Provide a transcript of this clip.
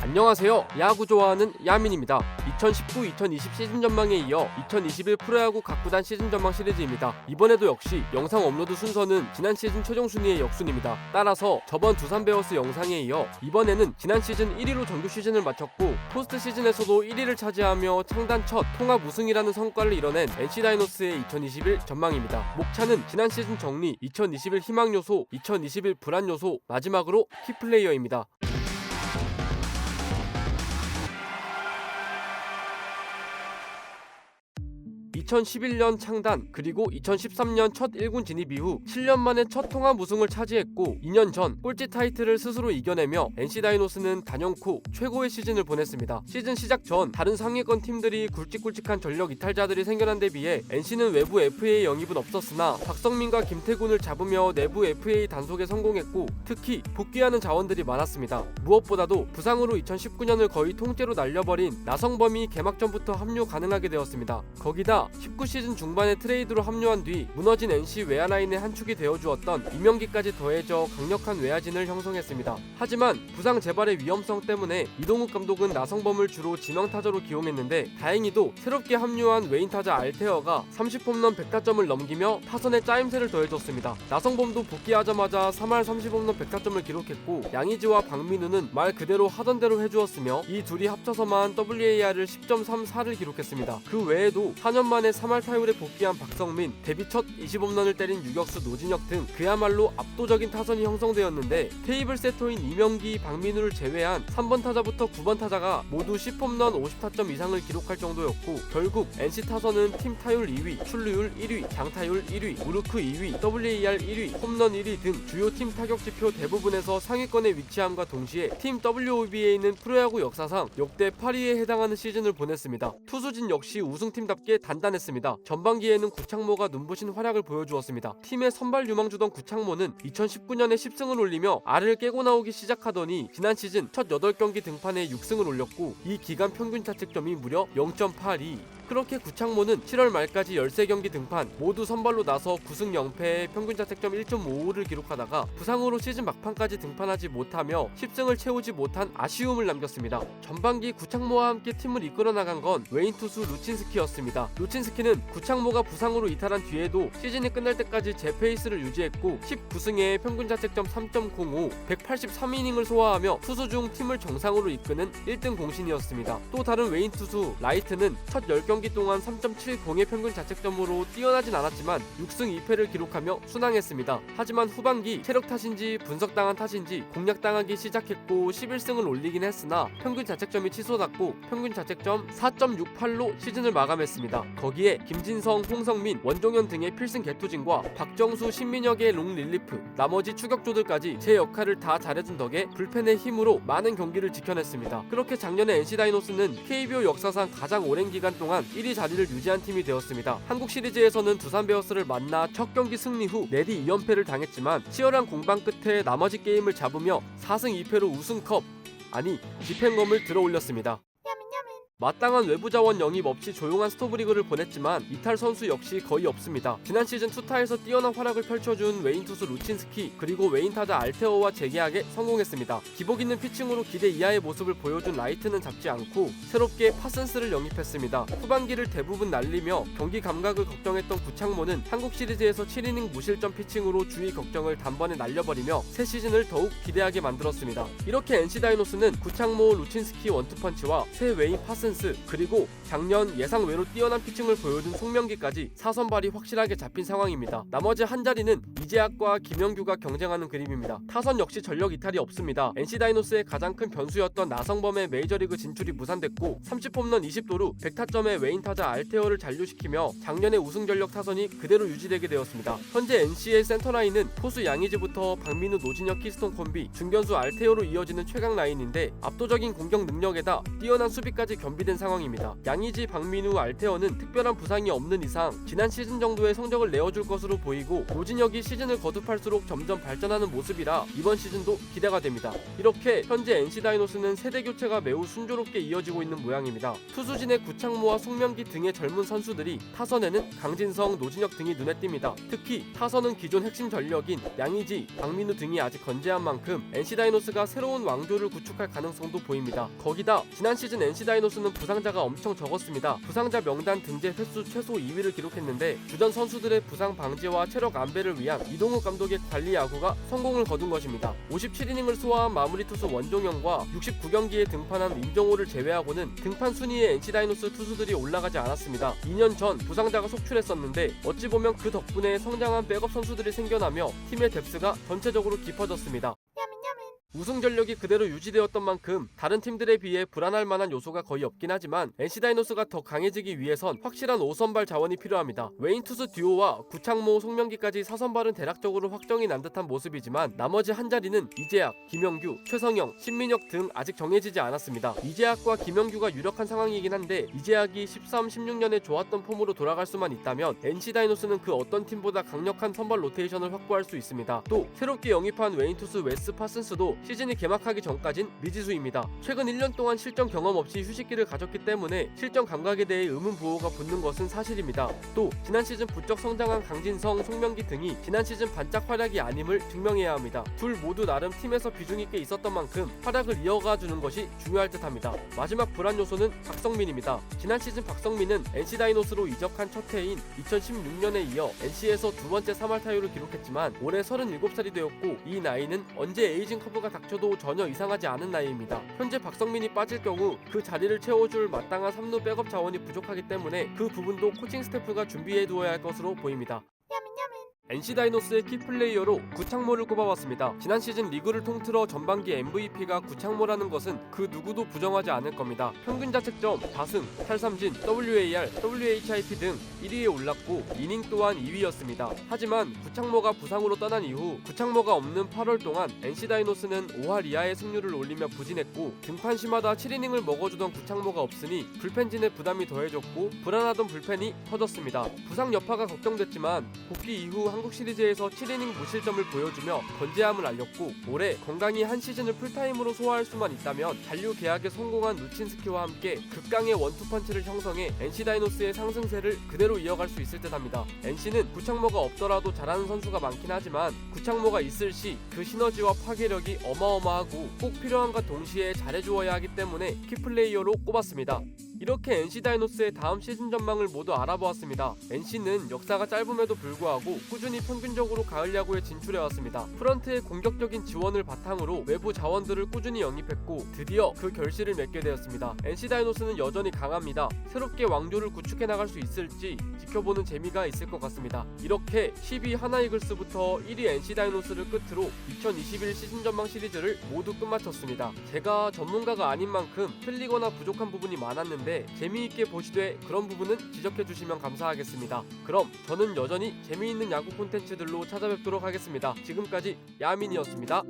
안녕하세요. 야구 좋아하는 야민입니다. 2019-2020 시즌 전망에 이어 2021 프로야구 각 구단 시즌 전망 시리즈입니다. 이번에도 역시 영상 업로드 순서는 지난 시즌 최종 순위의 역순입니다. 따라서 저번 두산 베어스 영상에 이어 이번에는 지난 시즌 1위로 정규 시즌을 마쳤고 포스트 시즌에서도 1위를 차지하며 창단 첫 통합 우승이라는 성과를 이뤄낸 NC 다이노스의 2021 전망입니다. 목차는 지난 시즌 정리, 2021 희망 요소, 2021 불안 요소, 마지막으로 키플레이어입니다. 2011년 창단 그리고 2013년 첫 1군 진입 이후 7년 만에 첫 통합 우승을 차지했고 2년 전 꼴찌 타이틀을 스스로 이겨내며 NC 다이노스는 단연코 최고의 시즌을 보냈습니다. 시즌 시작 전 다른 상위권 팀들이 굵직굵직한 전력 이탈자들이 생겨난 데 비해 NC는 외부 FA 영입은 없었으나 박성민과 김태군을 잡으며 내부 FA 단속에 성공했고 특히 복귀하는 자원들이 많았습니다. 무엇보다도 부상으로 2019년을 거의 통째로 날려버린 나성범이 개막 전부터 합류 가능하게 되었습니다. 거기다 19 시즌 중반에 트레이드로 합류한 뒤 무너진 NC 외야 라인의 한 축이 되어주었던 이명기까지 더해져 강력한 외야진을 형성했습니다. 하지만 부상 재발의 위험성 때문에 이동욱 감독은 나성범을 주로 지명타자로 기용했는데 다행히도 새롭게 합류한 외인 타자 알테어가 30홈런 100타점을 넘기며 타선에 짜임새를 더해줬습니다. 나성범도 복귀하자마자 3할 30홈런 100타점을 기록했고 양의지와 박민우는 말 그대로 하던 대로 해주었으며 이 둘이 합쳐서만 WAR을 10.34를 기록했습니다. 그 외에도 4년 만에 3할 타율에 복귀한 박성민, 데뷔 첫 20홈런을 때린 유격수 노진혁 등 그야말로 압도적인 타선이 형성되었는데 테이블 세터인 이명기, 박민우를 제외한 3번 타자부터 9번 타자가 모두 10홈런 50타점 이상을 기록할 정도였고 결국 NC 타선은 팀 타율 2위, 출루율 1위, 장타율 1위, 우르크 2위, WAR 1위, 홈런 1위 등 주요 팀 타격 지표 대부분에서 상위권에 위치함과 동시에 팀 WOBA는 프로야구 역사상 역대 8위에 해당하는 시즌을 보냈습니다. 투수진 역시 우승팀답게 단단했습니다. 전반기에는 구창모가 눈부신 활약을 보여주었습니다. 팀의 선발 유망주던 구창모는 2019년에 10승을 올리며 알을 깨고 나오기 시작하더니 지난 시즌 첫 8경기 등판에 6승을 올렸고 이 기간 평균 자책점이 무려 0.82. 그렇게 구창모는 7월 말까지 13경기 등판 모두 선발로 나서 9승 0패에 평균 자책점 1.55를 기록하다가 부상으로 시즌 막판까지 등판하지 못하며 10승을 채우지 못한 아쉬움을 남겼습니다. 전반기 구창모와 함께 팀을 이끌어 나간 건 외인 투수 루친스키였습니다. 루친스키는 구창모가 부상으로 이탈한 뒤에도 시즌이 끝날 때까지 제 페이스를 유지했고 19승에 평균 자책점 3.05, 183이닝을 소화하며 투수 중 팀을 정상으로 이끄는 1등 공신이었습니다. 또 다른 외인 투수 라이트는 첫 10경기 동안 3.70의 평균 자책점으로 뛰어나진 않았지만 6승 2패를 기록하며 순항했습니다. 하지만 후반기 체력 탓인지 분석당한 탓인지 공략당하기 시작했고 11승을 올리긴 했으나 평균 자책점이 치솟았고 평균 자책점 4.68로 시즌을 마감했습니다. 거기에 김진성, 홍성민, 원종현 등의 필승 개투진과 박정수, 신민혁의 롱 릴리프, 나머지 추격조들까지 제 역할을 다 잘해준 덕에 불펜의 힘으로 많은 경기를 지켜냈습니다. 그렇게 작년에 NC 다이노스는 KBO 역사상 가장 오랜 기간 동안 1위 자리를 유지한 팀이 되었습니다. 한국 시리즈에서는 두산 베어스를 만나 첫 경기 승리 후 내리 2연패를 당했지만 치열한 공방 끝에 나머지 게임을 잡으며 4승 2패로 우승컵, 아니 집행검을 들어올렸습니다. 마땅한 외부 자원 영입 없이 조용한 스토브리그를 보냈지만 이탈 선수 역시 거의 없습니다. 지난 시즌 투타에서 뛰어난 활약을 펼쳐준 외인 투수 루친스키 그리고 외인 타자 알테어와 재계약에 성공했습니다. 기복 있는 피칭으로 기대 이하의 모습을 보여준 라이트는 잡지 않고 새롭게 파슨스를 영입했습니다. 후반기를 대부분 날리며 경기 감각을 걱정했던 구창모는 한국 시리즈에서 7이닝 무실점 피칭으로 주위 걱정을 단번에 날려버리며 새 시즌을 더욱 기대하게 만들었습니다. 이렇게 NC 다이노스는 구창모, 루친스키 원투펀치와 새 외인 파슨스 그리고 작년 예상 외로 뛰어난 피칭을 보여준 송명기까지 사선발이 확실하게 잡힌 상황입니다. 나머지 한 자리는 이재학과 김영규가 경쟁하는 그림입니다. 타선 역시 전력 이탈이 없습니다. NC 다이노스의 가장 큰 변수였던 나성범의 메이저리그 진출이 무산됐고 30홈런 20도루 100타점의 외인 타자 알테어를 잔류시키며 작년의 우승 전력 타선이 그대로 유지되게 되었습니다. 현재 NC의 센터라인은 포수 양의지부터 박민우, 노진혁, 키스톤 콤비, 중견수 알테어로 이어지는 최강 라인인데 압도적인 공격 능력에다 뛰어난 수비까지 겸 연비된 상황입니다. 양의지, 박민우, 알테어는 특별한 부상이 없는 이상 지난 시즌 정도의 성적을 내어줄 것으로 보이고 노진혁이 시즌을 거듭할수록 점점 발전하는 모습이라 이번 시즌도 기대가 됩니다. 이렇게 현재 NC 다이노스는 세대 교체가 매우 순조롭게 이어지고 있는 모양입니다. 투수진의 구창모와 송명기 등의 젊은 선수들이 타선에는 강진성, 노진혁 등이 눈에 띕니다. 특히 타선은 기존 핵심 전력인 양의지, 박민우 등이 아직 건재한 만큼 NC 다이노스가 새로운 왕조를 구축할 가능성도 보입니다. 거기다 지난 시즌 NC 다이노스는 부상자가 엄청 적었습니다. 부상자 명단 등재 횟수 최소 2위를 기록했는데 주전 선수들의 부상 방지와 체력 안배를 위한 이동욱 감독의 관리 야구가 성공을 거둔 것입니다. 57이닝을 소화한 마무리 투수 원종영과 69경기에 등판한 임정호를 제외하고는 등판 순위에 NC 다이노스 투수들이 올라가지 않았습니다. 2년 전 부상자가 속출했었는데 어찌 보면 그 덕분에 성장한 백업 선수들이 생겨나며 팀의 뎁스가 전체적으로 깊어졌습니다. 우승 전력이 그대로 유지되었던 만큼 다른 팀들에 비해 불안할 만한 요소가 거의 없긴 하지만 NC 다이노스가 더 강해지기 위해선 확실한 5선발 자원이 필요합니다. 외인 투수 듀오와 구창모, 송명기까지 4선발은 대략적으로 확정이 난 듯한 모습이지만 나머지 한 자리는 이재학, 김영규, 최성영, 신민혁 등 아직 정해지지 않았습니다. 이재학과 김영규가 유력한 상황이긴 한데 이재학이 13, 16년에 좋았던 폼으로 돌아갈 수만 있다면 NC 다이노스는 그 어떤 팀보다 강력한 선발 로테이션을 확보할 수 있습니다. 또 새롭게 영입한 외인 투수 웨스 파슨스도 시즌이 개막하기 전까진 미지수입니다. 최근 1년 동안 실전 경험 없이 휴식기를 가졌기 때문에 실전 감각에 대해 의문부호가 붙는 것은 사실입니다. 또 지난 시즌 부쩍 성장한 강진성, 송명기 등이 지난 시즌 반짝 활약이 아님을 증명해야 합니다. 둘 모두 나름 팀에서 비중 있게 있었던 만큼 활약을 이어가주는 것이 중요할 듯합니다. 마지막 불안 요소는 박성민입니다. 지난 시즌 박성민은 NC 다이노스로 이적한 첫 해인 2016년에 이어 NC에서 두 번째 3할 타율을 기록했지만 올해 37살이 되었고 이 나이는 언제 에이징 커브가 닥쳐도 전혀 이상하지 않은 나이입니다. 현재 박성민이 빠질 경우 그 자리를 채워줄 마땅한 3루 백업 자원이 부족하기 때문에 그 부분도 코칭 스태프가 준비해두어야 할 것으로 보입니다. NC 다이노스의 키플레이어로 구창모를 꼽아봤습니다. 지난 시즌 리그를 통틀어 전반기 MVP가 구창모라는 것은 그 누구도 부정하지 않을 겁니다. 평균 자책점, 다승, 탈삼진, WAR, WHIP 등 1위에 올랐고 이닝 또한 2위였습니다. 하지만 구창모가 부상으로 떠난 이후 구창모가 없는 8월 동안 NC 다이노스는 5할 이하의 승률을 올리며 부진했고 등판 시마다 7이닝을 먹어주던 구창모가 없으니 불펜진의 부담이 더해졌고 불안하던 불펜이 터졌습니다. 부상 여파가 걱정됐지만 복귀 이후 한국 시리즈에서 7이닝 무실점을 보여주며 건재함을 알렸고 올해 건강히 한 시즌을 풀타임으로 소화할 수만 있다면 잔류 계약에 성공한 루친스키와 함께 극강의 원투펀치를 형성해 NC 다이노스의 상승세를 그대로 이어갈 수 있을 듯합니다. NC는 구창모가 없더라도 잘하는 선수가 많긴 하지만 구창모가 있을 시 그 시너지와 파괴력이 어마어마하고 꼭 필요한과 동시에 잘해주어야 하기 때문에 키플레이어로 꼽았습니다. 이렇게 NC 다이노스의 다음 시즌 전망을 모두 알아보았습니다. NC는 역사가 짧음에도 불구하고 꾸준히 평균적으로 가을 야구에 진출해왔습니다. 프런트의 공격적인 지원을 바탕으로 외부 자원들을 꾸준히 영입했고 드디어 그 결실을 맺게 되었습니다. NC 다이노스는 여전히 강합니다. 새롭게 왕조를 구축해 나갈 수 있을지 지켜보는 재미가 있을 것 같습니다. 이렇게 10위 하나이글스부터 1위 NC 다이노스를 끝으로 2021 시즌 전망 시리즈를 모두 끝마쳤습니다. 제가 전문가가 아닌 만큼 틀리거나 부족한 부분이 많았는데 재미있게 보시되 그런 부분은 지적해주시면 감사하겠습니다. 그럼 저는 여전히 재미있는 야구 콘텐츠들로 찾아뵙도록 하겠습니다. 지금까지 야민이었습니다.